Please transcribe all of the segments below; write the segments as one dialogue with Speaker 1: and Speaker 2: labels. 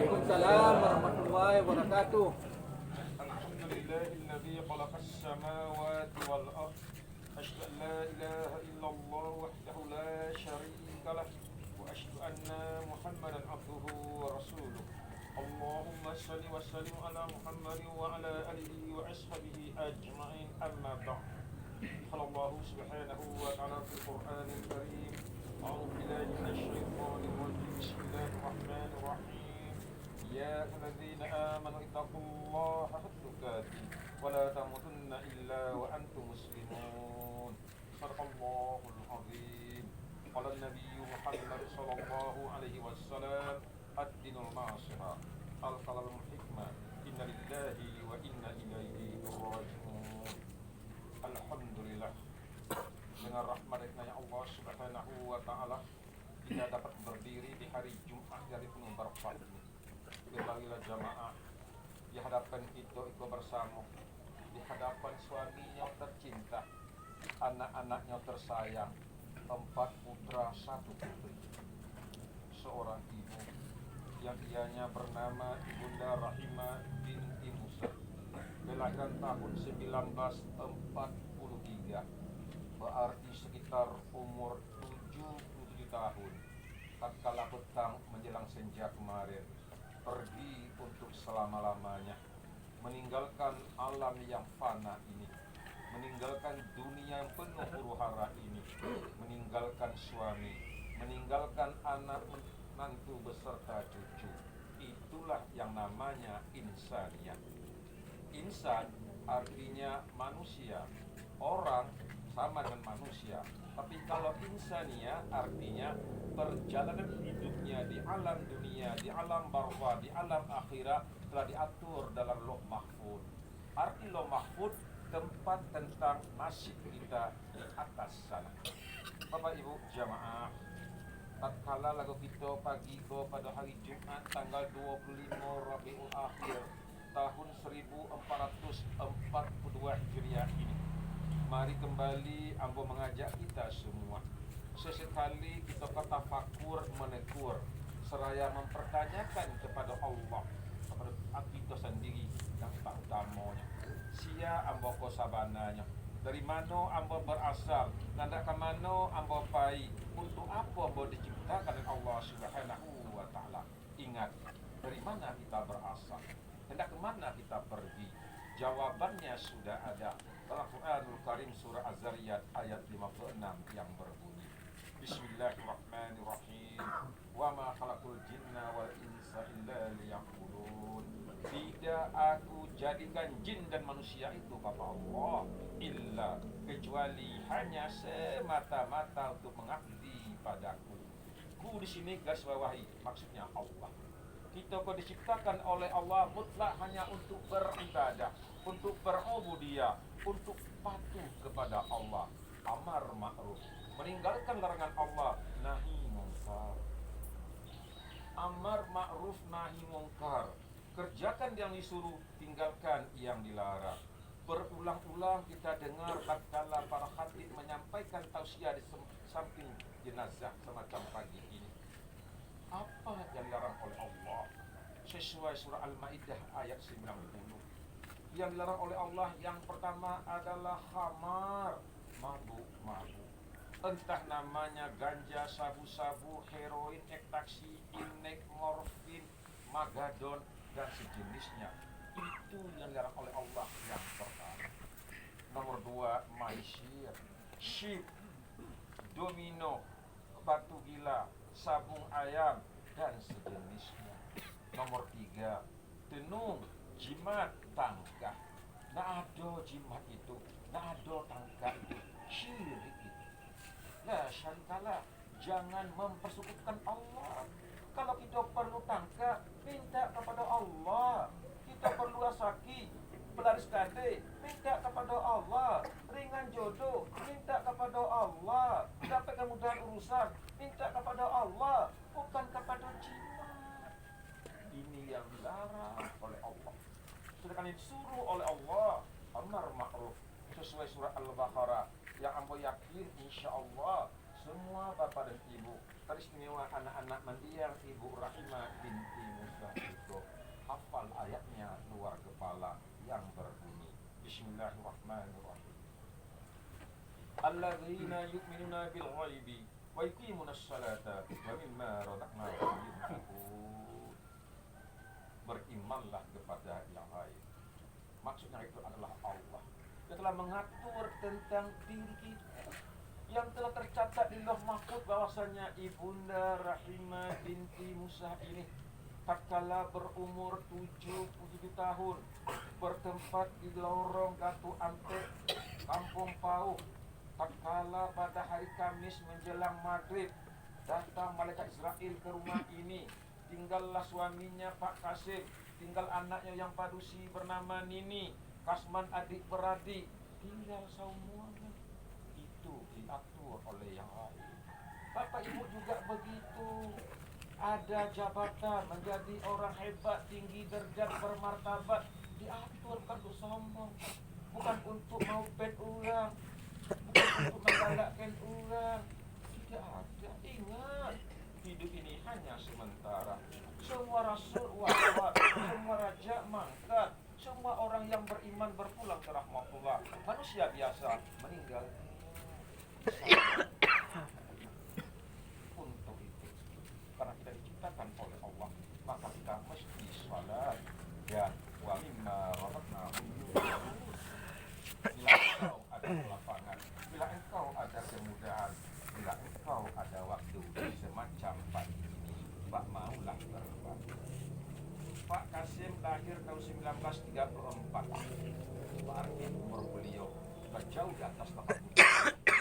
Speaker 1: Waalaikumsalam warahmatullahi wabarakatuh.
Speaker 2: الحمد لله الذي خلق السماوات والأرض أشهد أن لا إله إلا الله وحده لا شريك له وأشهد أن محمدا عبده ورسوله اللهم صل وسلم على محمد وعلى آله وأصحابه أجمعين أما بعد قال الله سبحانه وتعالى في القرآن الكريم أعوذ بالله من الشيطان الرجيم بسم الله الرحمن الرحيم يا الذين آمنوا اتقوا الله حق تقاته ولا تموتن إلا وأنتم مسلمون صدق الله العظيم قال النبي محمد صلى الله عليه وسلم الدين الناصحة القلم الحكمة إن لله وإنا إليه راجعون. Alhamdulillah, dengan rahmat dan Allah Subhanahu wa taala kita dapat berdiri di hari Jumat dari penuh berkah ini. Berbagilah jamaah di hadapan kita bersama, di hadapan suaminya tercinta, anak-anaknya tersayang, 4 putra 1 putri. Seorang ibu yang ianya bernama Ibunda Rahimah binti Musa, kelahiran tahun 1943, berarti sekitar umur 77 tahun. Tatkala petang menjelang senja kemarin, pergi untuk selama-lamanya, meninggalkan alam yang fana ini, meninggalkan dunia yang penuh huru-hara ini, meninggalkan suami, meninggalkan anak menantu beserta cucu. Itulah yang namanya insaniyah. Insan artinya manusia, orang sama dengan manusia. Tapi kalau insania artinya perjalanan hidupnya di alam dunia, di alam barzah, di alam akhirat telah diatur dalam Lauh Mahfuz. Arti Lauh Mahfuz tempat tentang nasib kita di atas sana. Bapak Ibu jamaah, tatkala lagu kita pagi pada hari Jumat tanggal 25 Rabiul Akhir tahun 1442 Hijriah ini, mari kembali ambo mengajak kita semua sesekali kita tafakur menegur seraya mempertanyakan kepada Allah, kepada kita sendiri yang tak utamanya. Sia ambo ko sabananya, dari mana ambo berasal, nanda ke mana ambo pai, untuk apa ambo diciptakan oleh Allah Subhanahu wa taala. Ingat, dari mana kita berasal, hendak ke mana kita pergi? Jawabannya sudah ada dalam Quranul Karim surah Az-Zariyat ayat 56 yang berbunyi, Bismillahirrahmanirrahim. Wa ma khalaqul jinna wal insa illa liya'budun. Tidak aku jadikan jin dan manusia itu, kata Allah, illa kecuali hanya semata-mata untuk mengabdi padaku. Ku di sini garis bawahi maksudnya Allah. Kita kok diciptakan oleh Allah mutlak hanya untuk beribadah, untuk berubudiyah, untuk patuh kepada Allah, amar ma'ruf, meninggalkan larangan Allah, nahi mungkar. Amar ma'ruf nahi mungkar, kerjakan yang disuruh, tinggalkan yang dilarang. Berulang-ulang kita dengar tatkala para khatib menyampaikan tausiah di samping jenazah semacam pagi ini. Apa yang dilarang oleh Allah? Sesuai surah Al-Maidah ayat 90. Yang dilarang oleh Allah yang pertama adalah khamar, mabuk-mabuk. Entah namanya ganja, sabu-sabu, heroin, ekstasi, inek, morfin, magadon, dan sejenisnya. Itu yang dilarang oleh Allah yang pertama. Nomor 2, maisir, syib, domino, batu gila, sabung ayam, dan sejenisnya. Nomor 3, tenung, jimat, tangkah. Nggak ada jimat itu, nggak ada tangkah itu, syirik itu. Ya syarikalah, jangan mempersekutukan Allah. Kalau kita perlu tangkah, minta kepada Allah. Kita perlu asaki, pelaris kade, minta kepada Allah. Ringan jodoh, minta kepada Allah. Dapat kemudahan urusan, minta kepada Allah, bukan kepada jimat. Ini yang dilarang oleh Allah. Sedangkan disuruh oleh Allah amar ma'ruf sesuai surah Al-Baqarah yang ambo yakin insya Allah semua bapak dan ibu, teristimewa anak-anak mendiang Ibu Rahimah binti Musa, Musa itu hafal ayatnya luar kepala yang berbunyi Bismillahirrahmanirrahim. Alladzina yu'minuna bil ghaibi wa yuqimuna sholata wa mimma razaqnahum yunfiqun. Berimanlah kepada yang lain. Maksudnya itu adalah Allah yang telah mengatur tentang diri kita, yang telah tercatat di Lauh Mahfuz bahwasanya Ibunda Rahimah binti Musa ini tatkala berumur 77 tahun bertempat di lorong Gatu Ante, Kampung Pau. Tatkala pada hari Kamis menjelang maghrib datang malaikat Israel ke rumah ini. Tinggallah suaminya Pak Kasim, tinggal anaknya yang padusi bernama Nini, Kasman adik-beradik, tinggal semuanya. Itu diatur oleh yang lain. Bapak Ibu juga begitu. Ada jabatan, menjadi orang hebat, tinggi derajat, bermartabat, diatur bukan untuk sombong, bukan untuk mau pet orang, bukan untuk menggalakkan orang. Tidak ada. Ingat, hidup ini hanya sementara. Semua rasul wafat, semua raja mangkat, semua orang yang beriman berpulang ke rahmatullah. Manusia biasa meninggal. Untuk itu, karena kita diciptakan oleh Allah, maka kita mesti sholat dan wa mimma razaqnahum yunfiqun. Bila engkau ada kelapangan, bila engkau ada kemudahan, bila engkau ada waktu semacam pagi ini, Pak maulah berbagi. Pak Kasim lahir tahun 1934. Berarti umur beliau berjauh di atas 80.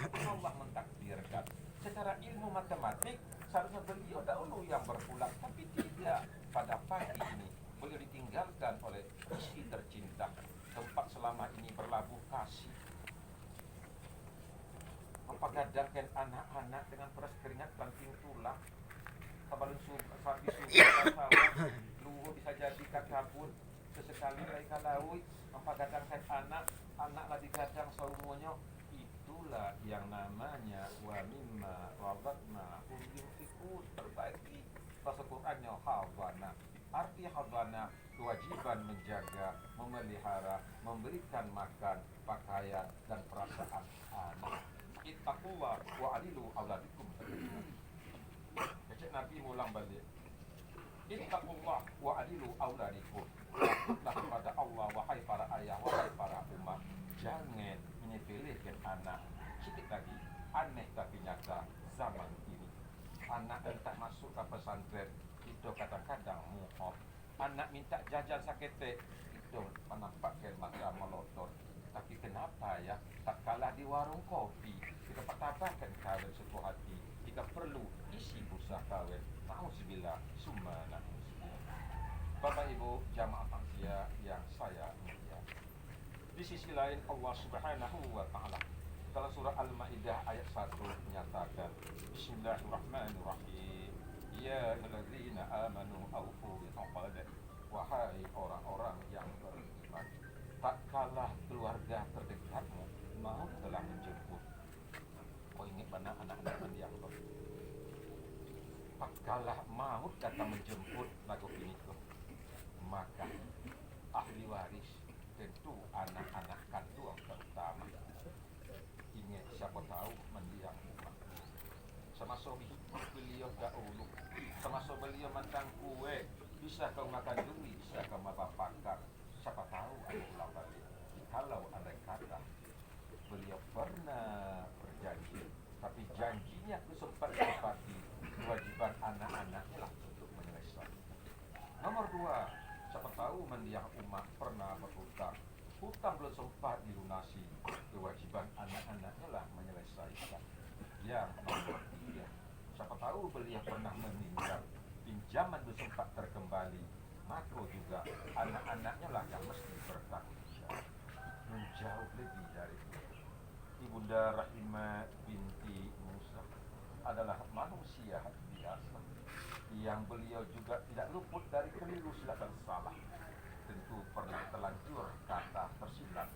Speaker 2: Allah mentakdirkan. Secara ilmu matematik seharusnya beliau dahulu yang berpulang, tapi tidak. Pada pagi ini beliau ditinggalkan oleh istri tercinta, tempat selama ini berlabuh kasih, mempegadangkan anak-anak dengan peras keringat dan tulang. Sabalun sapi suku sawah, luhur bisa jadi kakabun, sesekali mereka laut, mempegadangkan anak lah digadang seumunya. Itulah yang namanya wa mimma razaqnahum yunfiqun, berbagi. Bahasa Qur'annya hawana. Arti hawana kewajiban menjaga, memelihara, memberikan makan, pakaian dan perasaan anak. Ittaqullah wa adilu auladikum. Kecik Nabi mulang balik. Ittaqullah wa adilu auladikum. Takutlah kepada Allah wahai para ayah, wahai para umat. Jangan menyepelekan anak. Sedikit lagi, aneh tapi nyata zaman ini. Anak entah masuk ke pesantren, itu kadang-kadang muhaf. Anak minta jajan sakete, itu menampakkan mata melotot. Tapi kenapa ya, tak kalah di warung kopi, kita patahkan kawin sebuah hati. Jika perlu, isi bursa kawin. Na'udzubillah, summa na'udzubillah. Bapak Ibu jamaah takziah yang saya muliakan. Di sisi lain Allah Subhanahu wa taala dalam surah Al-Maidah ayat 1 menyatakan Bismillahirrahmanirrahim. Ya ayyuhallazina amanu aufu bil uqad. Wahai orang-orang yang beriman, tak kalah keluarga terdekatmu mau telah menjemput. Kau ingat mana anak-anak yang tak kalah maut datang menjemput lagu ini tuh, maka ahli waris tentu anak-anak kandung terutama. Ingat siapa tahu mendiang umat. Semasa beliau dahulu, semasa beliau makan kue, bisa kau makan duri, bisa kau makan. Siapa tahu ada ulang balik. Kalau andai kata beliau pernah berjanji, tapi janjinya itu sempat ditepati, kewajiban anak-anaknya lah untuk menyelesaikan. Nomor 2, siapa tahu mendiang umat pernah berhutang. Hutang belum sempat dilunasi, kewajiban anak-anaknya lah menyelesaikan. Yang nomor 3, siapa tahu beliau pernah meninggal, pinjaman belum sempat terkembali, maka juga anak-anaknya lah yang mesti bertanggung jawab. Menjauh lebih dari itu, Ibunda Rahimah binti Musa adalah manusia biasa yang beliau juga tidak luput dari keliru, silap dan salah. Tentu pernah terlanjur kata tersilap.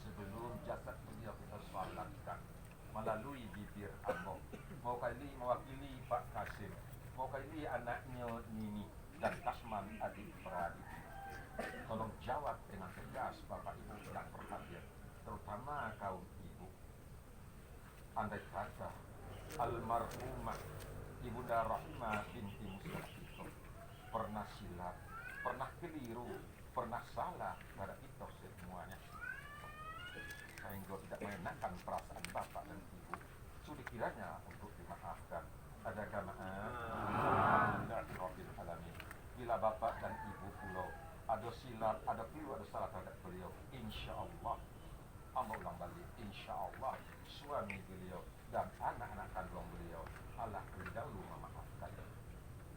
Speaker 2: Sebelum jasad beliau kita salatkan melalui bibir Allah, mewakili Pak Kasim, mau kali anaknya Nini dan Kasman adik beradik. Tolong jawab dengan tegas Bapak Ibu yang berhadir, terutama kaum ibu. Andai kata almarhumah Ibunda Rahimah binti Musa itu pernah silap, pernah keliru, pernah salah pada kita semuanya, sehingga tidak mengenakan perasaan bapak dan ibu, sudah kiranya untuk dimaafkan. Adakah maaf? Alhamdulillahirabbil alamin. Bila bapak dan ibu pulau ada silap, ada keliru, ada salah terhadap beliau, insyaallah Allah ulang balik, insyaallah suami beliau dan anak-anak kandung beliau Allah dahulu memaafkan.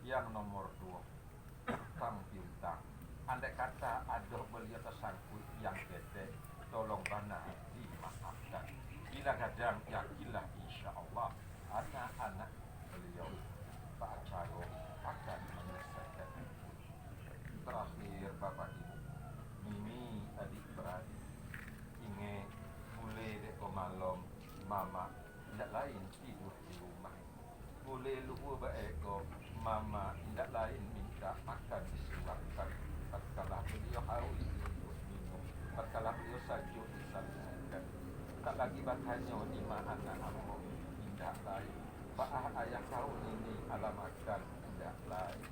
Speaker 2: Yang nomor 2, hutang piutang. Andai kata ada beliau tersangkut yang gede, tolong bana dimaafkan. Bila kadang yakinlah insyaallah anak-anak beliau Pak Caro akan menyelesaikan. Terakhir Bapak Ibu, Mimi adik beradik, ingat boleh dek malam mama tidak lain tidur di rumah. Boleh lupa baik mama tidak lain minta makan disuapkan. Tatkala beliau haus duduk minum, tatkala beliau sajuk disaksikan. Tak lagi bakanya di mana ambo tidak lain. Pak ayah kau ini alamatkan tidak lain.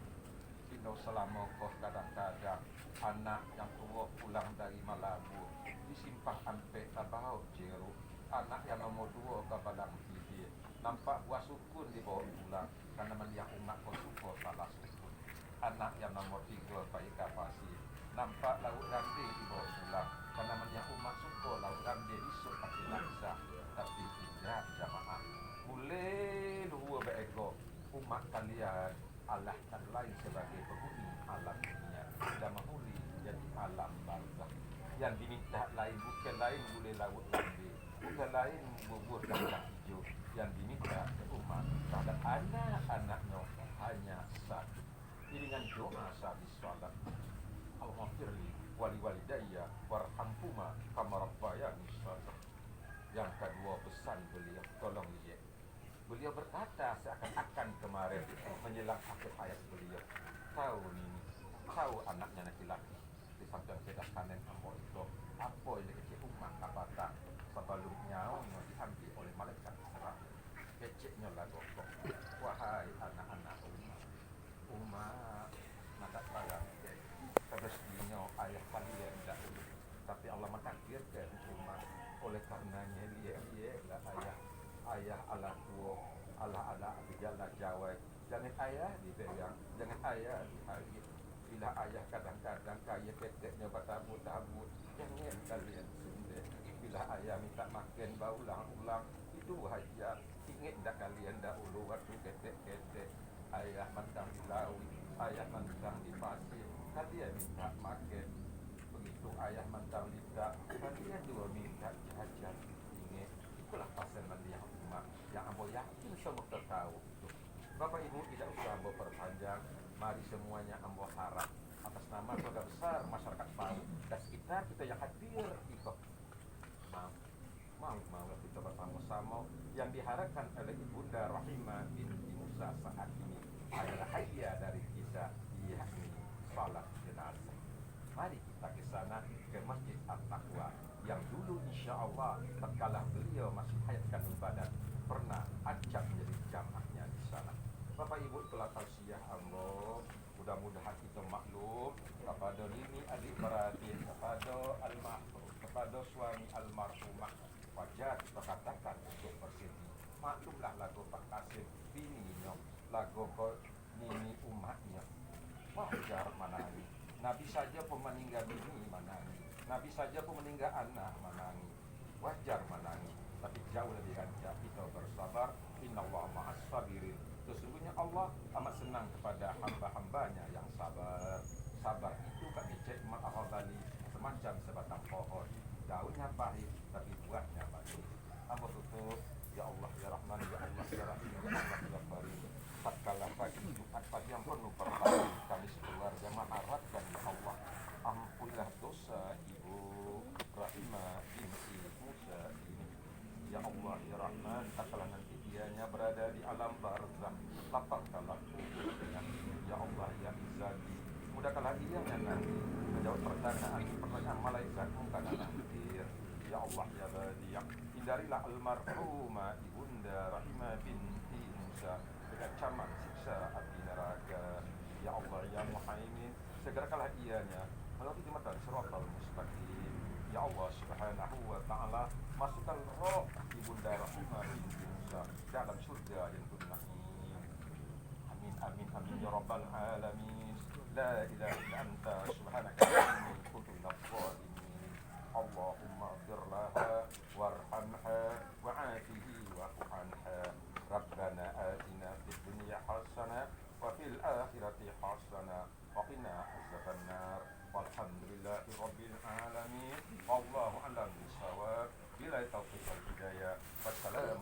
Speaker 2: Kita selama kau kadang-kadang anak yang tua pulang dari Malabu di simpang Ampek Tabau Jeru, anak yang nomor 2 ke Balang Tidir, nampak buah sukun dibawa pulang karena melihat umat kau suka salah sukun. Anak yang nomor 3 Pak Ika Pasi, nampak laut rande dibawa pulang karena melihat umat suka laut rande risuk pakai laksa, tapi tidak jamaah. Boleh luar beego umat kalian Allah kan lain sebagai penghuni alam dunia dan menghuni jadi alam barzakh. Yang diminta lain bukan lain boleh laut rande, bukan lain bubur kacang hijau. Yang diminta umat terhadap anak-anaknya hanya satu. Dengan doa sehabis salat, Allahumma wali walidayya warhamhuma kama rabbayani shaghira. Yang kedua pesan beliau, tolong lihat. Beliau berkata seakan-akan kemarin menjelang akhir hayat beliau, tahu ini, tahu anaknya laki-laki di samping sebelah kanan ambo itu, apa yang dikecil umat apakah sebelum nyawanya diambil oleh malaikat Israel. Keciknya lagu kok, wahai anak-anak umat nak salah semestinya ayah kalian dahulu, tapi Allah mentakdirkan umat. Oleh karenanya lihat ayah ala tua, ala gejala jawai. Jangan ayah dipegang, jangan ayah dihargai. Bila ayah kadang-kadang kaya keteknya bertabut-tabut, jangan kalian sendiri. Bila ayah minta makan berulang-ulang, itu hajat. Ingat tak kalian dahulu waktu ketek-ketek ayah mentang di laut, ayah mentang di pasir, kalian minta makan. Begitu ayah mentang di tak, kalian dua minta hajat. Ingat, itulah pasal melihat umat yang ambo yakin semua tahu itu. Bapak Ibu tidak usah ambo perpanjang. Mari semuanya ambo harap atas nama keluarga besar masyarakat Pau dan sekitar kita yang hadir ikut mau kita bersama-sama yang diharapkan oleh Ibunda Rahimah binti Musa saat ini adalah hadiah dari kita, yakni salat jenazah. Mari kita ke sana, ke Masjid At-Taqwa yang dulu insya-Allah tatkala beliau masih hayatkan ibadat pernah ajak menjadi jamaahnya di sana. Bapak Ibu, itulah tausiah ambo. Mudah-mudahan kita maklum kepada Nini adik beradik, kepada almarhum, kepada suami almarhumah. Wajar kita katakan untuk bersedih. Maklumlah lagu Pak Kasim bininya, lagu Nini umatnya. Wajar manani. Nabi saja pun meninggal bini manani. Nabi saja pun meninggal anak manani. Wajar manani. Tapi jauh lebih rancak kita bersabar. Innallaha ma'as sabirin. Sesungguhnya Allah amat senang kepada hamba-hambanya yang sabar. Sabar itu kami cek ma'ahadali semacam sebatang pohon. Daunnya pahit tapi buahnya manis. Hamba tutup, ya Allah ya Rahman, ya Allah ya Rahim, ya Allah ya Karim. Tatkala pagi Jumat pagi yang penuh berkah, kami sekeluarga mengharapkan ya Allah, ampunilah dosa Ibu Rahimah binti Musa ini. Ya Allah ya Rahman, tatkala nanti dianya berada di alam barzakh, lapangkanlah kubur malaikatmu karena nakdir. Ya Allah ya Badi', hindarilah almarhumah ibunda Rahimah binti Musa dengan caman siksa api neraka. Ya Allah ya Muhaimin, segerakanlah ianya melalui jembatan Shiratal Mustaqim. Ya Allah Subhanahu wa taala, masukkan roh ibunda Rahimah binti Musa dalam surga yang penuh naim. Amin amin amin ya rabbal alamin. La ilaha illa anta subhanaka inni kuntu minadh dhalimin. Allahumma ighfir laha warhamha wa'afihi wa'fu anha. Rabbana atina fid dunya hasanah wa fil akhirati hasanah wa qina azabannar. Walhamdulillahi rabbil alamin. Wallahu a'lam bissawab. Bila taufiq wal hidayah. Wassalamu